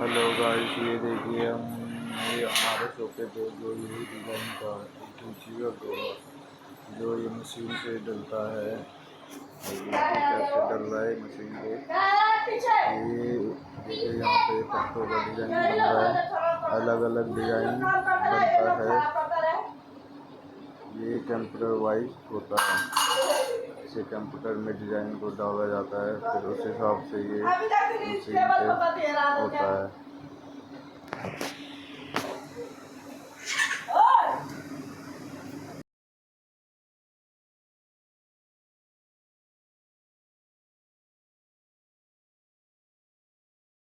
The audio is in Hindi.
हेलो गाइस, ये देखिए ये हमारे सोफे पे जो यही डिज़ाइन का इंटीरियर होगा, जो ये मशीन से डलता है। ये देखिए कैसे डल रहा है मशीन पे। ये देखिए यहाँ पे पत्तों का डिज़ाइन बन रहा है, अलग अलग डिज़ाइन बनता है। ये कंप्यूटर वाइज होता है, इसे कंप्यूटर में डिज़ाइन को डाला जाता है, फिर उस हिसाब से ये मशीन पे होता है।